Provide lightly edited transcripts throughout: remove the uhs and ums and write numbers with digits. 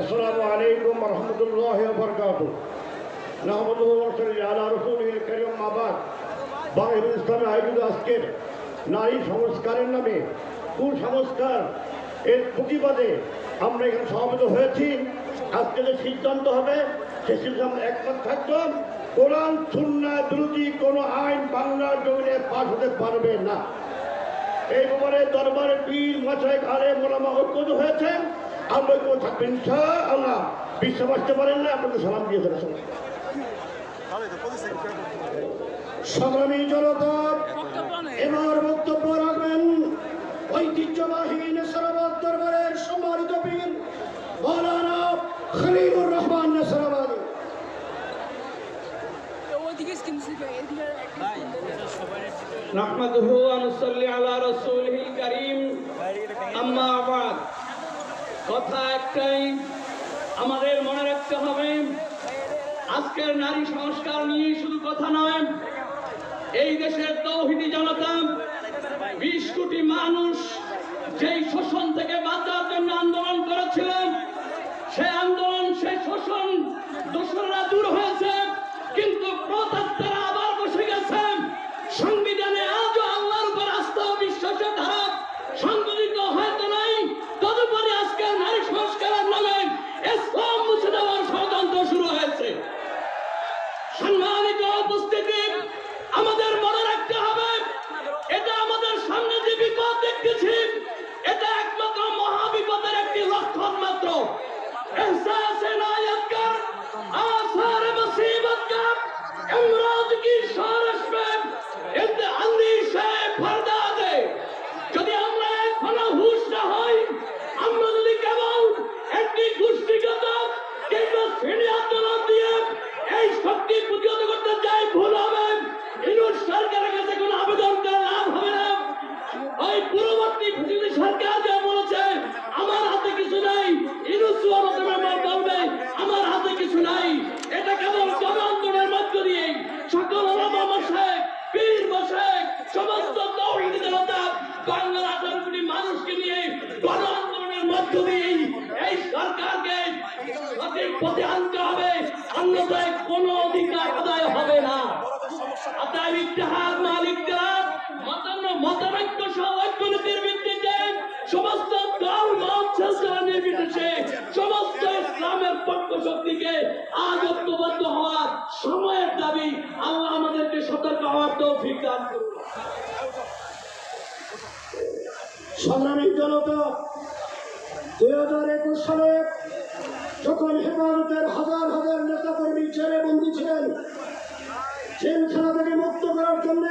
আসসালামু আলাইকুম ওয়া রাহমাতুল্লাহি ওয়া বারাকাতুহু। নাহমাদুহু ওয়া নুসাল্লি আলা রাসূলিল কারীম আম্মা বা'দ। বাংলাদেশ ইসলামে আয়োজিত আজকের নারী সংস্কারের নামে কুসংস্কার এর প্রতিবাদে আমরা এখানে সমবেত হয়েছি। আজকে যে সিদ্ধান্ত হবে সে সিদ্ধান্ত একমত থাকতো, কোরআন সুন্নাহ বিরোধী কোনো আইন বাংলার জমিনে পাস হতে পারবে না। এই ব্যাপারে দরবারে পীর মাসায়েখ আলেম ওলামা ঐক্যবদ্ধ হয়েছে। আমরা ঐক্য থাকবেন ইনশাআল্লাহ। বিশ্বাস আসতে পারেন না, আপনাকে সালাম দিয়ে ফেলেছেন। সংগ্রামী জনতা, এবার বক্তব্য রাখবেন ঐতিহ্যবাহী নেসারাবাদ দরবারের সম্মানিত পীর মাওলানা খলিলুর রহমান নেসারাবাদী। নাহমাদুহু ওয়া নুসাল্লি আলা রাসূলিল কারীম আম্মা বা'দ। কথা একটাই, আমাদের মনে রাখতে হবে আজকের নারী সংস্কার নিয়ে শুধু কথা নয়, এই দেশের তৌহিদি জনতা 20 কোটি মানুষ যেই শোষণ থেকে বাঁচার জন্য আন্দোলন করেছিলেন, সেই আন্দোলন, সেই শোষণ দোসররা দূর হয়েছে, কিন্তু প্রতাত্তারা আবার বসে গেছে। সংবিধানে আজও আল্লাহর উপর আস্থা ও বিশ্বাসের ধারা সংগঠিত হয়তো নাই, তদুপরি আজকে নারী সংস্কারের নামে ইসলাম মুছে দেওয়ার ষড়যন্ত্র শুরু হয়েছে। সম্মানিত উপস্থিতি, আমাদের মনে রাখতে হবে এটা আমাদের সামনে যে বিপদ দেখতেছি, এটা একমাত্র মহাবিপদের একটি লক্ষণ মাত্র। এহসাসে নায়াত কর আসার মুসিবত का इमराज की शारश में इंतहानी से पर्दा दे। যদি আমরা এখনো হুঁশ না হই, আমরা যদি কেবল একটি গোষ্ঠীগত কিংবা শ্রেণী আন্দোলন দিয়ে এই শক্তি প্রতিহত করতে চাই, ভুল হবে। ইউনূস সরকারের কাছে কোনো আবেদন করে লাভ হবে না। ওই পূর্ববর্তী ফ্যাসিস্ট সরকার যা বলেছে আমার হাতে কিছু নাই, ইউনূস বলবে আমার হাতে কিছু নাই, এটা কেবল গণ আন্দোলনের মধ্য দিয়ে সকল ওলামা মাশায়েখ, পীর মাশায়েখ, সমস্ত তাওহীদি জনতা বাংলার 18 কোটি মানুষকে নিয়ে গণ আন্দোলনের মধ্য দিয়ে এই সরকারকে সঠিক পথে আনতে হবে, অন্যথায় কোনো অধিকার আদায় হবে না। অতএব ইত্তেহাদ মালিকরাত মতানৈক্য সহ ঐক্যনীতির ভিত্তিতে সমস্ত দল মত সিলসিলা নির্বিশেষে সমস্ত ইসলামের পক্ষ শক্তিকে আজ ঐক্যবদ্ধ হওয়ার সময়ের দাবি। আল্লাহ আমাদেরকে সতর্ক হওয়ার তৌফিক দান করুন। সংগ্রামী জনতা, 2021 সালে যখন হেফাজতের হাজার হাজার নেতাকর্মী জেলে বন্দী ছিলেন, জেলখানা থেকে মুক্ত করার জন্য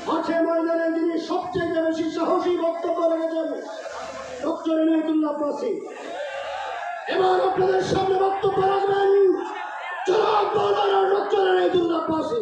মাঠে ময়দানে যিনি সবচেয়ে বেশি সাহসী বক্তব্য রেখেছেন, ডক্টর ইনায়েতুল্লাহ আব্বাসী। এবার আপনাদের সামনে বক্তব্য রাখবেন জনাব মাওলানা ডক্টর ইনায়েতুল্লাহ আব্বাসী।